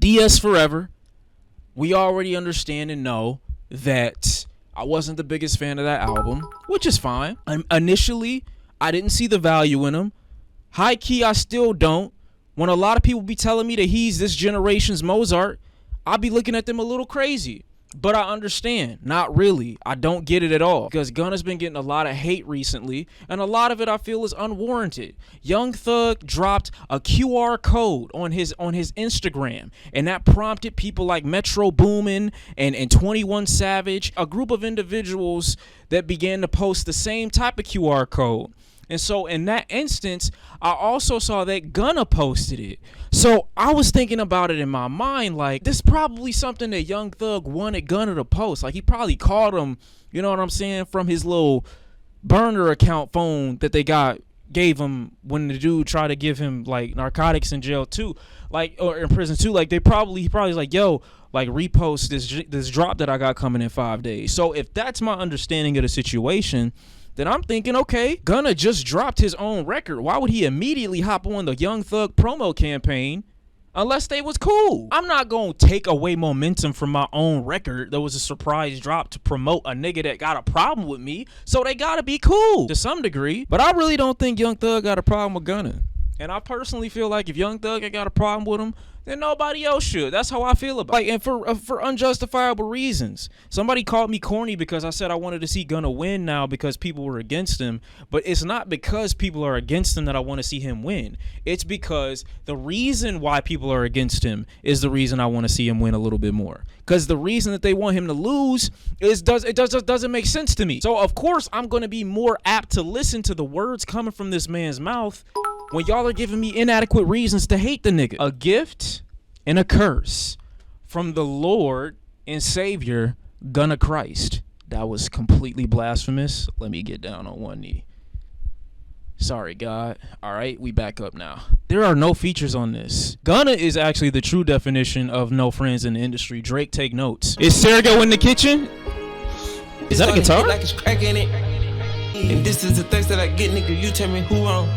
DS Forever. We already understand and know that I wasn't the biggest fan of that album, which is fine. Initially, I didn't see the value in him. High key, I still don't. When a lot of people be telling me that he's this generation's Mozart, I'll be looking at them a little crazy. But I understand. Not really. I don't get it at all. Because Gunna's been getting a lot of hate recently, and a lot of it I feel is unwarranted. Young Thug dropped a QR code on his Instagram, and that prompted people like Metro Boomin and 21 Savage, a group of individuals that began to post the same type of QR code. And so in that instance, I also saw that Gunna posted it. So I was thinking about it in my mind, like, this is probably something that Young Thug wanted Gunna to post. Like, he probably called him, you know what I'm saying, from his little burner account phone that they gave him when the dude tried to give him, like, narcotics in jail too, like, or in prison too. Like, he probably was like, yo, like, repost this drop that I got coming in 5 days. So if that's my understanding of the situation, then I'm thinking, okay, Gunna just dropped his own record. Why would he immediately hop on the Young Thug promo campaign unless they was cool? I'm not going to take away momentum from my own record that was a surprise drop to promote a nigga that got a problem with me, so they got to be cool to some degree. But I really don't think Young Thug got a problem with Gunna. And I personally feel like if Young Thug ain't got a problem with him, then nobody else should. That's how I feel about it. Like, and for unjustifiable reasons. Somebody called me corny because I said I wanted to see Gunna win now because people were against him. But it's not because people are against him that I want to see him win. It's because the reason why people are against him is the reason I want to see him win a little bit more. Because the reason that they want him to lose doesn't make sense to me. So of course I'm going to be more apt to listen to the words coming from this man's mouth when y'all are giving me inadequate reasons to hate the nigga. A gift and a curse from the Lord and Savior, Gunna Christ. That was completely blasphemous. Let me get down on one knee. Sorry, God. All right, we back up now. There are no features on this. Gunna is actually the true definition of no friends in the industry. Drake, take notes. Is Sergio in the kitchen? Is that a guitar? Like it's cracking it. And this is the things that I get, nigga. You tell me who wrong.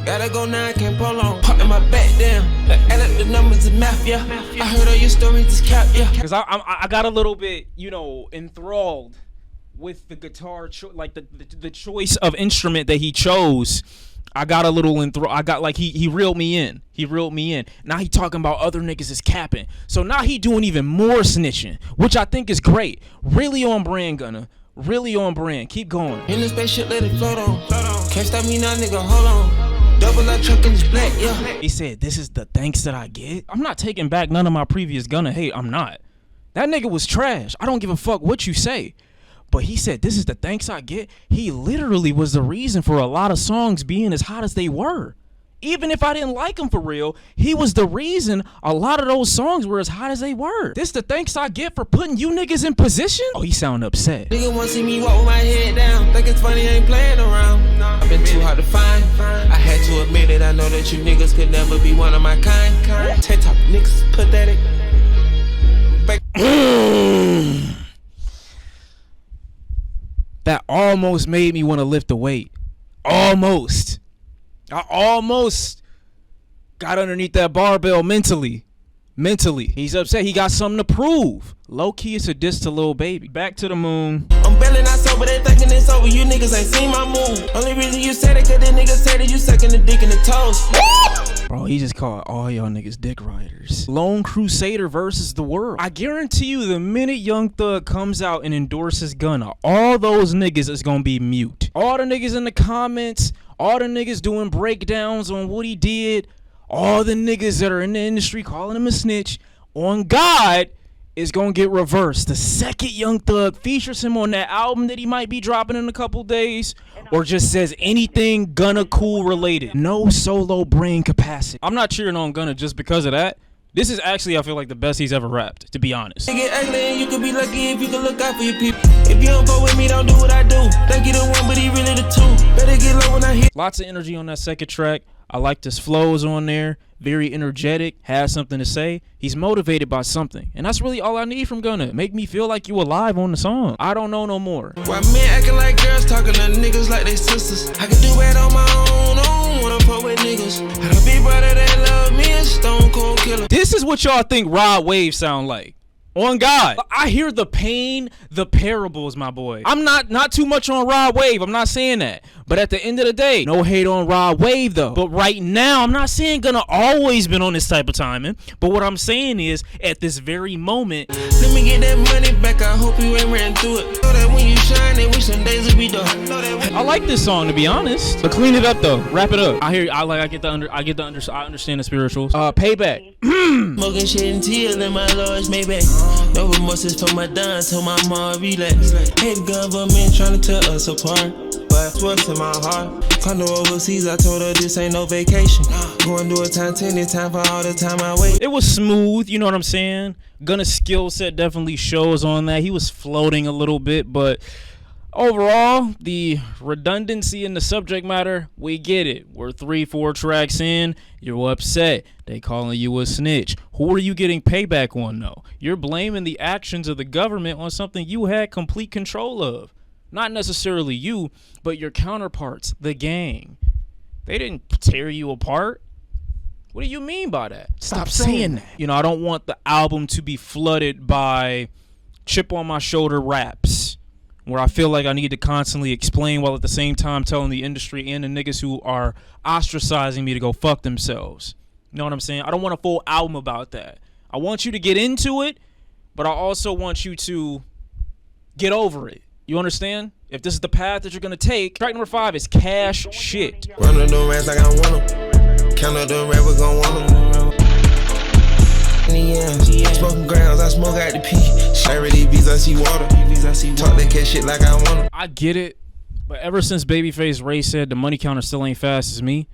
Gotta go now, I can't prolong. Popping my back down. Add up the numbers of math, yeah. I heard all your stories, this cap, yeah. Because I got a little bit, enthralled with the guitar, like the choice of instrument that he chose. I got a little enthralled. I got like he reeled me in. Now he talking about other niggas is capping. So now he doing even more snitching, which I think is great. Really on brand, Gunna. Really on brand. Keep going. In the spaceship, let it float on. Can't stop me now, nigga. Hold on. Double up truck in this black, yeah. He said, this is the thanks that I get. I'm not taking back none of my previous Gunna hate. I'm not. That nigga was trash. I don't give a fuck what you say. But he said, this is the thanks I get. He literally was the reason for a lot of songs being as hot as they were. Even if I didn't like him for real, he was the reason a lot of those songs were as hot as they were. This the thanks I get for putting you niggas in position? Oh, he sound upset. Nigga wanna see me walk with my head down. Think it's funny, I ain't playing around. I've been too hard to find. I had to admit it, I know that you niggas could never be one of my kind. TikTok niggas pathetic. That almost made me want to lift the weight. Almost. I almost got underneath that barbell mentally. He's upset. He got something to prove. Low key, it's a diss to Lil Baby. Back to the moon. I'm bailing out sober, they thinking it's over. You niggas ain't seen my move. Only reason you said it, cause the niggas said it, you sucking the dick in the toes. Bro, he just called all y'all niggas dick riders. Lone Crusader versus the world. I guarantee you the minute Young Thug comes out and endorses Gunna, all those niggas is gonna be mute. All the niggas in the comments, all the niggas doing breakdowns on what he did, all the niggas that are in the industry calling him a snitch, on God, is gonna get reversed. The second Young Thug features him on that album that he might be dropping in a couple days, or just says anything Gunna cool related. No solo brain capacity. I'm not cheering on Gunna just because of that. This is actually, I feel like, the best he's ever rapped, to be honest. You get ugly and you could be lucky if you could look out for your people. If you don't go with me, don't do what I do. Think you the one, but he really the two. Better get low when I hit. Lots of energy on that second track. I like his flows on there. Very energetic. Has something to say. He's motivated by something. And that's really all I need from Gunna. Make me feel like you alive on the song. I don't know no more. Why men acting like girls, talking to niggas like they sisters? I can do it on my own. I don't wanna fuck with niggas. Had a big brother that loved me, a stone cold killer. This is what y'all think Rod Wave sound like. On God, I hear the pain, the parables, my boy. I'm not too much on Rod Wave. I'm not saying that. But at the end of the day, no hate on Rod Wave though. But right now, I'm not saying Gunna always been on this type of timing. But what I'm saying is, at this very moment, let me get that money back. I hope you ain't ran through it. Know that when you shine, they wish some days would be done. I like this song, to be honest. But clean it up though. Wrap it up. I understand the spirituals. Payback. Smoking shit and tears in my Lord's Maybach. No remorses for my done, told my mom relax. Hate the government trying to tear us apart. But what's in my heart? Condo overseas, I told her this ain't no vacation. Going to a time 10, it's time for all the time I wait. It was smooth, you know what I'm saying? Gunna's skill set definitely shows on that. He was floating a little bit, but overall, the redundancy in the subject matter, we get it. We're 3-4 tracks in, you're upset. They calling you a snitch. Who are you getting payback on though? You're blaming the actions of the government on something you had complete control of. Not necessarily you, but your counterparts, the gang. They didn't tear you apart. What do you mean by that? Stop saying that. You know, I don't want the album to be flooded by chip on my shoulder raps where I feel like I need to constantly explain while at the same time telling the industry and the niggas who are ostracizing me to go fuck themselves. You know what I'm saying? I don't want a full album about that. I want you to get into it, but I also want you to get over it. You understand? If this is the path that you're gonna take, track number 5 is Cash Shit. Run up the rats like I want them. Count up the rats, we gon' want them. Yeah, smoking grounds, I smoke out the pee. Share these beats, I see water. Talk that cat shit like I want them. I get it, but ever since Babyface Ray said the money counter still ain't fast as me,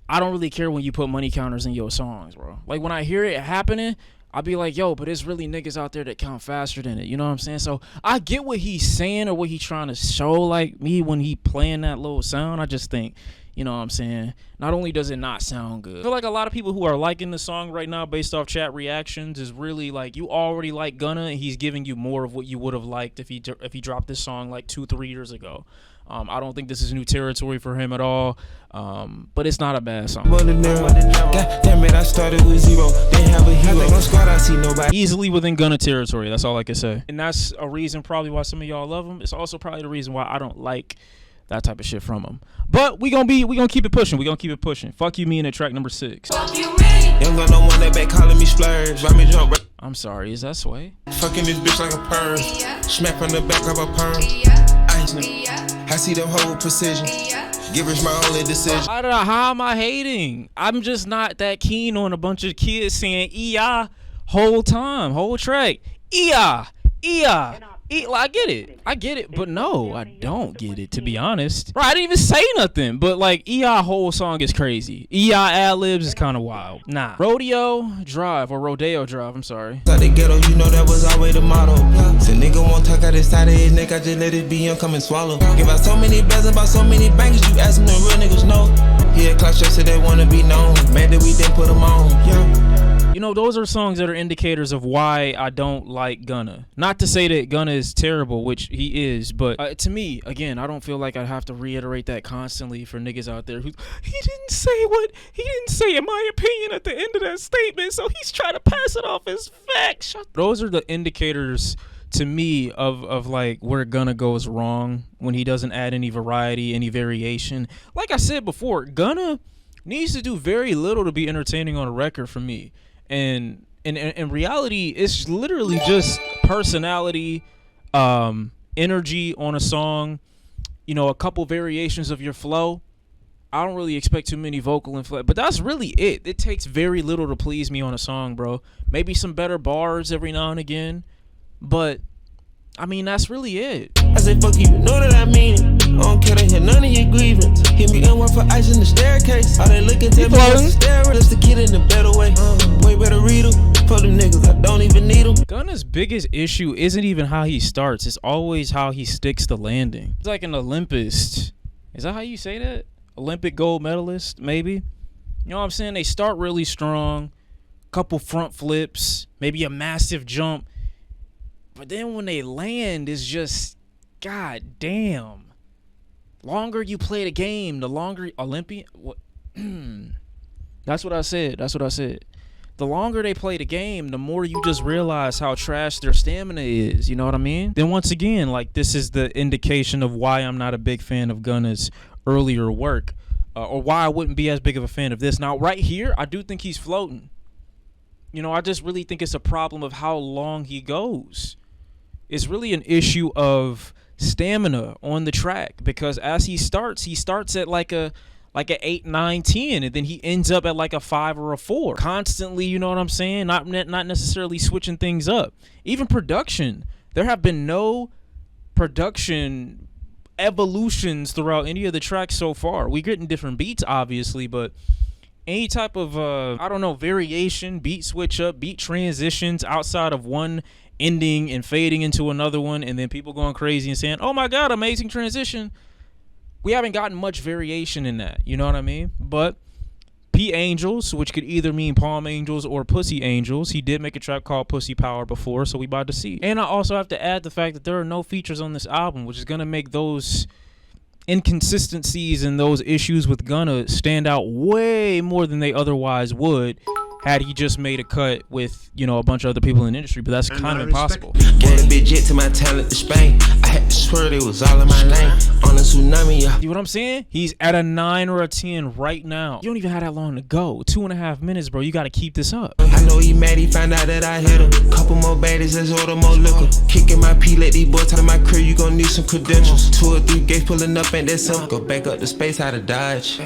I don't really care when you put money counters in your songs, bro. Like when I hear it happening, I'll be like, yo, but there's really niggas out there that count faster than it. You know what I'm saying? So I get what he's saying or what he's trying to show, like me when he playing that little sound. I just think, you know what I'm saying? Not only does it not sound good, I feel like a lot of people who are liking the song right now based off chat reactions is really like, you already like Gunna and he's giving you more of what you would have liked if he dropped this song like 2-3 years ago. I don't think this is new territory for him at all, but it's not a bad song. God damn it, I started with zero. They have a hero. On squad, I see nobody. Easily within Gunna territory. That's all I can say. And that's a reason probably why some of y'all love him. It's also probably the reason why I don't like that type of shit from him. But we gonna keep it pushing. We gonna keep it pushing. Fuck You Mean at track number 6. Fuck you mean. Young got no one that back calling me splurge. Ride me jump. I'm sorry, is that Sway? Fucking this bitch like a perm. Smack from the back of a perm. I see them whole precision. Give us my only decision. How am I hating? I'm just not that keen on a bunch of kids saying "iya" whole time, whole track. "Iya, iya." I get it, but no, I don't get it, to be honest. Bro, I didn't even say nothing, but like EI whole song is crazy. EI ad-libs is kind of wild. Nah. Rodeo Drive, I'm sorry. Like the ghetto, you know that was always the motto. Said nigga won't talk out his side of his neck, I just let it be him come and swallow. Give out so many bells about so many bangers, you ask them the real niggas know. He had clutch up, said they wanna be known. Mad that we didn't put them on, You know, those are songs that are indicators of why I don't like Gunna. Not to say that Gunna is terrible, which he is, but to me, again, I don't feel like I have to reiterate that constantly for niggas out there who he didn't say in my opinion at the end of that statement, so he's trying to pass it off as fact. Those are the indicators to me of like where Gunna goes wrong when he doesn't add any variety, any variation. Like I said before, Gunna needs to do very little to be entertaining on a record for me. And in reality, it's literally just personality, energy on a song, you know, a couple variations of your flow. I don't really expect too many vocal inflection, but that's really it. It takes very little to please me on a song, bro. Maybe some better bars every now and again, but I mean, that's really it. I said, fuck you, know that I mean it. I don't care to hear none of your grievance. Hit me in one for ice in the staircase. All they looking tell me that's a stairway. Just to get in a better way. Way better read them. For them niggas, I don't even need them. Gunna's biggest issue isn't even how he starts. It's always how he sticks the landing. It's like an Olympist. Is that how you say that? Olympic gold medalist, maybe? You know what I'm saying? They start really strong. Couple front flips. Maybe a massive jump. But then when they land, it's just, god damn. Longer you play the game, the longer Olympian. What? That's what I said. The longer they play the game, the more you just realize how trash their stamina is. You know what I mean? Then once again, like, this is the indication of why I'm not a big fan of Gunna's earlier work, or why I wouldn't be as big of a fan of this. Now, right here, I do think he's floating. You know, I just really think it's a problem of how long he goes. It's really an issue of stamina on the track, because as he starts at like a 8, 9, 10, and then he ends up at like a 5 or a 4 constantly. You know what I'm saying? Not necessarily switching things up. Even production, there have been no production evolutions throughout any of the tracks so far. We're getting different beats, obviously, but any type of variation, beat switch up, beat transitions outside of one ending and fading into another one, and then people going crazy and saying, "Oh my God, amazing transition." We haven't gotten much variation in that, you know what I mean? But P Angels, which could either mean Palm Angels or Pussy Angels, he did make a track called Pussy Power before, so we about to see. And I also have to add the fact that there are no features on this album, which is going to make those inconsistencies and those issues with Gunna stand out way more than they otherwise would had he just made a cut with, you know, a bunch of other people in the industry, but that's kind of impossible. Get a big jet to my talent display. I had to swear it was all in my lane. On a tsunami, You know what I'm saying? He's at a 9 or a 10 right now. You don't even have that long to go. 2.5 minutes, bro. You got to keep this up. I know he mad, he found out that I hit him. Couple more baddies, let's order more liquor. Kicking my P, let these boys talk to my crib, you gon' need some credentials. 2 or 3 gates pulling up, ain't that simple. Go back up the space out of Dodge.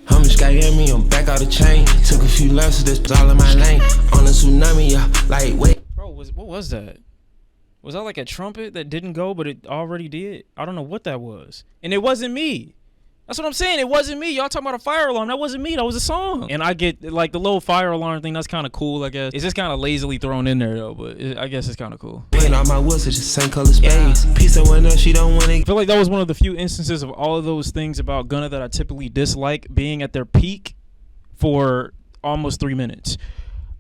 Homies got me, I'm back out the chain. Took a few losses, that's all in my lane. On a tsunami, like, wait. Bro, what was that? Was that like a trumpet that didn't go, but it already did? I don't know what that was. And it wasn't me. That's what I'm saying. It wasn't me. Y'all talking about a fire alarm. That wasn't me. That was a song. And I get, like, the little fire alarm thing. That's kind of cool, I guess. It's just kind of lazily thrown in there, though. But I guess it's kind of cool. Ain't all my woods, it's just same color space. Piece of one up, she don't want I feel like that was one of the few instances of all of those things about Gunna that I typically dislike being at their peak for almost 3 minutes.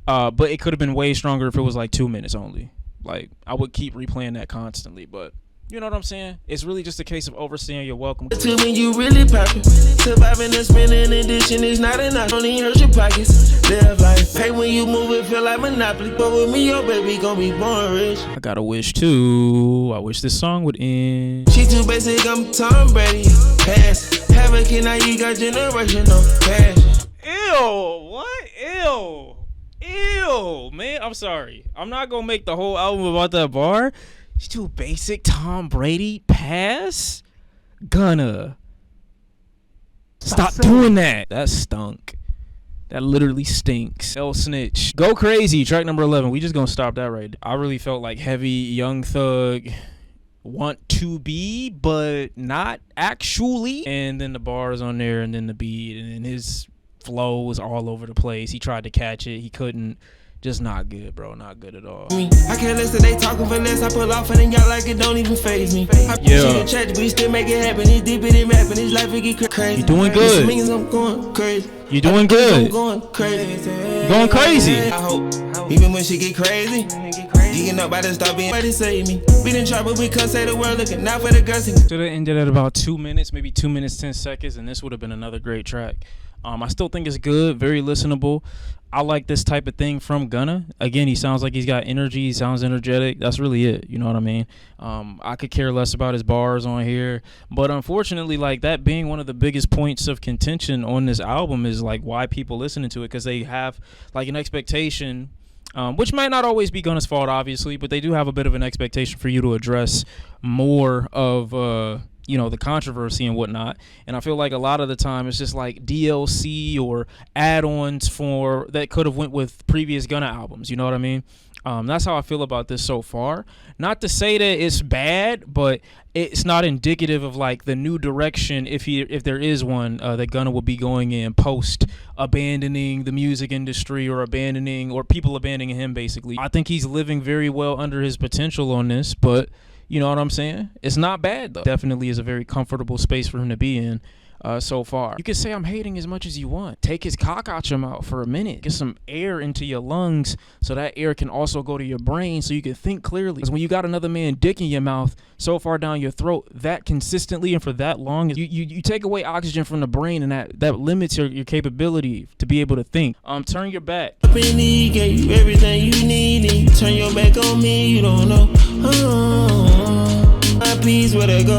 But it could have been way stronger if it was like 2 minutes only. Like, I would keep replaying that constantly, but you know what I'm saying? It's really just a case of overstaying your welcome. To when you really poppin', surviving and spending addition is not enough. Only hurt your pockets. Live life, pay when you move it, feel like Monopoly. But with me, your baby gon' be born rich. I got a wish too. I wish this song would end. She too basic, I'm Tom Brady. Pass, have a kid, now you got generational cash. Ew, what? Ew, man, I'm sorry. I'm not gonna make the whole album about that bar. She's too basic. Tom Brady, pass. Gunna, stop doing that. That stunk. That literally stinks. El Snitch. Go Crazy, track number 11. We just gonna stop that right there. I really felt like heavy Young Thug want to be, but not actually. And then the bars on there, and then the beat, and then his flow was all over the place. He tried to catch it. He couldn't. Just not good, bro. Not good at all. I can't listen, they talking for less. I pull off and then y'all like it, don't even faze me. Yeah. Church, but he still make it happen. He's deep in it rapping. His life, it get crazy. You doing good. I'm going crazy. You doing good. I'm going crazy. Going crazy. I hope, even when she get crazy, geeking up, I just stop being ready to save me. We didn't try, but we couldn't say the word. Looking out for the girls. Should have ended at about 2 minutes, maybe 2 minutes, 10 seconds, and this would have been another great track. I still think it's good, very listenable. I like this type of thing from Gunna. Again, he sounds like he's got energy. He sounds energetic. That's really it. You know what I mean? I could care less about his bars on here. But unfortunately, like, that being one of the biggest points of contention on this album is, like, why people listening to it, because they have, like, an expectation, which might not always be Gunna's fault, obviously, but they do have a bit of an expectation for you to address more of you know, the controversy and whatnot. And I feel like a lot of the time it's just like DLC or add-ons for that could have went with previous Gunna albums. You know what I mean? That's how I feel about this so far. Not to say that it's bad, but it's not indicative of like the new direction, if there is one, that Gunna will be going in post abandoning the music industry or people abandoning him, basically. I think he's living very well under his potential on this, but you know what I'm saying? It's not bad, though. Definitely is a very comfortable space for him to be in. so far. You can say I'm hating as much as you want. Take his cock out your mouth for a minute. Get some air into your lungs so that air can also go to your brain so you can think clearly. Because when you got another man dick in your mouth so far down your throat that consistently and for that long, you take away oxygen from the brain, and that limits your capability to be able to think. Turn your back. Up in the gave you everything you need, and you turn your back on me, you don't know. My peace, where they go?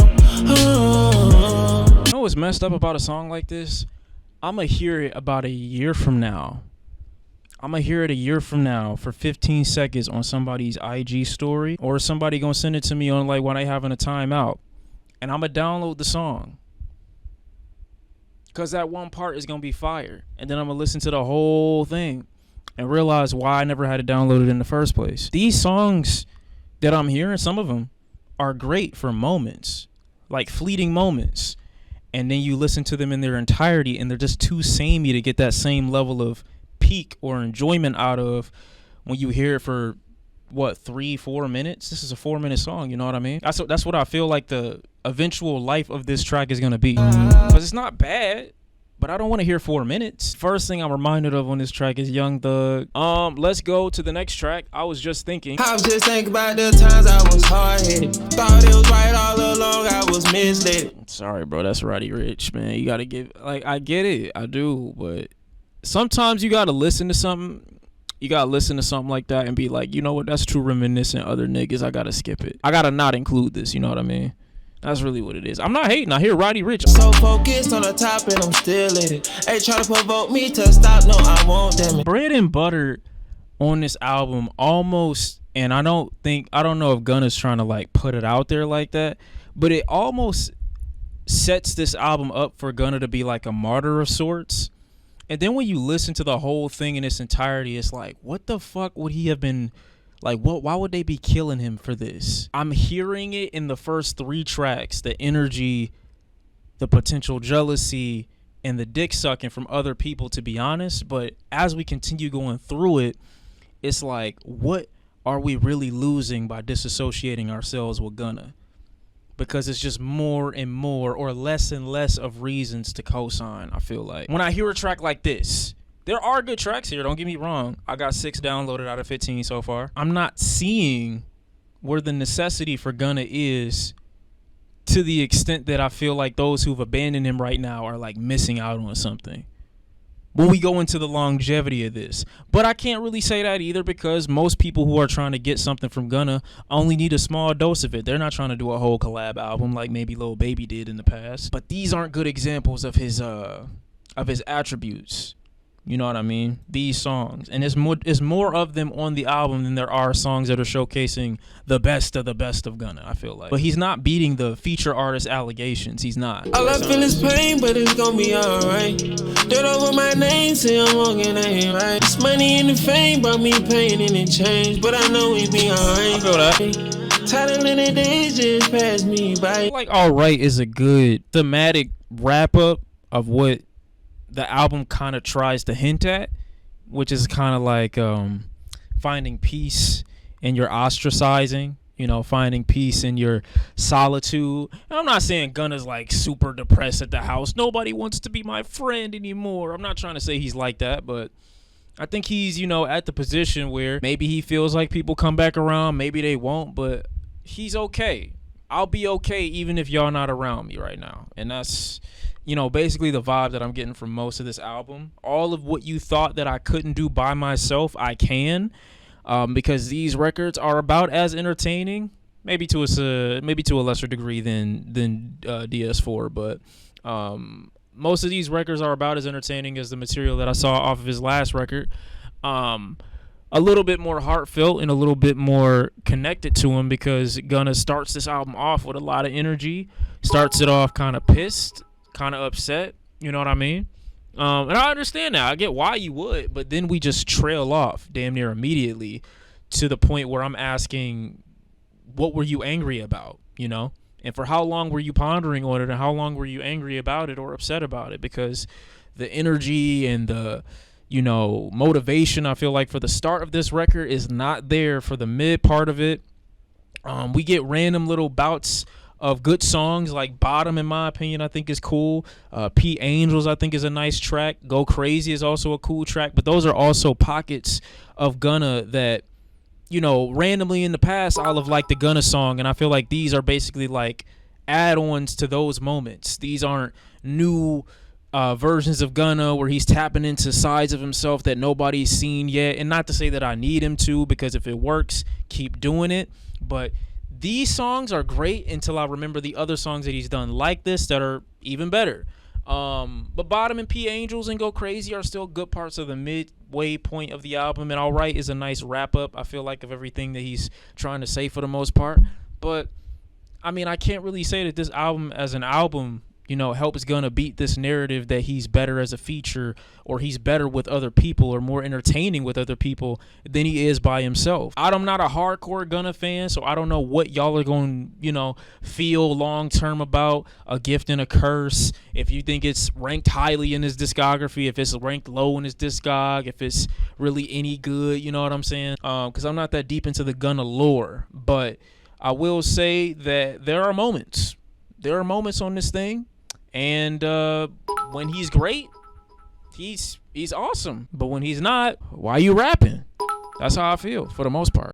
You know what's messed up about a song like this? I'ma hear it about a year from now. I'ma hear it a year from now for 15 seconds on somebody's IG story, or somebody gonna send it to me on like when they having a timeout, and I'ma download the song. Cause that one part is gonna be fire, and then I'm gonna listen to the whole thing and realize why I never had it downloaded in the first place. These songs that I'm hearing, some of them are great for moments, like fleeting moments, and then you listen to them in their entirety and they're just too samey to get that same level of peak or enjoyment out of when you hear it for 3-4 minutes. This is a 4-minute song, you know what I mean? That's what I feel like the eventual life of this track is gonna be, because it's not bad, but I don't want to hear 4 minutes. First thing I'm reminded of on this track is Young Thug. Let's go to the next track. I was just thinking about the times I was hard-headed. Thought it was right all along, I was misled. Sorry, bro, that's Roddy Ricch, man. You gotta give, like, I get it, I do, but sometimes you gotta listen to something. You gotta listen to something like that and be like, you know what, that's too reminiscent of other niggas. I gotta skip it. I gotta not include this, you know what I mean? That's really what it is. I'm not hating. I hear Roddy Ricch. So focused on the top and I'm still in it. Hey, try to provoke me to stop. No, I won't, damn it. Bread and Butter on this album almost, and I don't know if Gunna's trying to like put it out there like that, but it almost sets this album up for Gunna to be like a martyr of sorts. And then when you listen to the whole thing in its entirety, it's like, what the fuck would he have been like? Why would they be killing him for this? I'm hearing it in the first 3 tracks, the energy, the potential jealousy, and the dick sucking from other people, to be honest. But as we continue going through it, it's like, what are we really losing by disassociating ourselves with Gunna? Because it's just more and more, or less and less of reasons to co-sign, I feel like. When I hear a track like this, there are good tracks here, don't get me wrong. I got 6 downloaded out of 15 so far. I'm not seeing where the necessity for Gunna is, to the extent that I feel like those who've abandoned him right now are like missing out on something when we go into the longevity of this. But I can't really say that either, because most people who are trying to get something from Gunna only need a small dose of it. They're not trying to do a whole collab album like maybe Lil Baby did in the past. But these aren't good examples of his attributes. You know what I mean? These songs. And it's more of them on the album than there are songs that are showcasing the best of Gunna, I feel like. But he's not beating the feature artist allegations. He's not. All I feel is pain, but it's gonna be alright. Dirt over my name, say I'm wrong and I ain't right. This money and the fame brought me pain and it changed, but I know we be alright. I feel that. Tired of the days just passed me by. Like, alright is a good thematic wrap-up of what the album kind of tries to hint at, which is kind of like finding peace in your ostracizing, you know, finding peace in your solitude. And I'm not saying Gunna's like super depressed at the house. Nobody wants to be my friend anymore. I'm not trying to say he's like that, but I think he's, you know, at the position where maybe he feels like people come back around, maybe they won't, but he's okay. I'll be okay even if y'all not around me right now. And that's, you know, basically the vibe that I'm getting from most of this album. All of what you thought that I couldn't do by myself, I can, because these records are about as entertaining, maybe to a lesser degree than DS4, but most of these records are about as entertaining as the material that I saw off of his last record. A little bit more heartfelt and a little bit more connected to him, because Gunna starts this album off with a lot of energy, starts it off kind of pissed, kind of upset, you know what I mean? And I understand that. I get why you would, but then we just trail off damn near immediately to the point where I'm asking, what were you angry about, you know? And for how long were you pondering on it, and how long were you angry about it or upset about it? Because the energy and the, you know, motivation, I feel like, for the start of this record is not there for the mid part of it. We get random little bouts of good songs. Like Bottom, in my opinion, I think is cool. P Angels, I think, is a nice track. Go Crazy is also a cool track. But those are also pockets of Gunna that, you know, randomly in the past I'll have liked the Gunna song, and I feel like these are basically like add-ons to those moments. These aren't new versions of Gunna where he's tapping into sides of himself that nobody's seen yet. And not to say that I need him to, because if it works, keep doing it. But these songs are great until I remember the other songs that he's done like this that are even better. But Bottom and P Angels and Go Crazy are still good parts of the midway point of the album. And Alright is a nice wrap up, I feel like, of everything that he's trying to say for the most part. But I mean, I can't really say that this album as an album, you know, helps Gunna beat this narrative that he's better as a feature, or he's better with other people, or more entertaining with other people than he is by himself. I'm not a hardcore Gunna fan, so I don't know what y'all are going to, you know, feel long term about A Gift and a Curse. If you think it's ranked highly in his discography, if it's ranked low in his discog, if it's really any good, you know what I'm saying? Because I'm not that deep into the Gunna lore, but I will say that there are moments. There are moments on this thing, and when he's great, he's awesome. But when he's not, why you rapping? That's how I feel for the most part.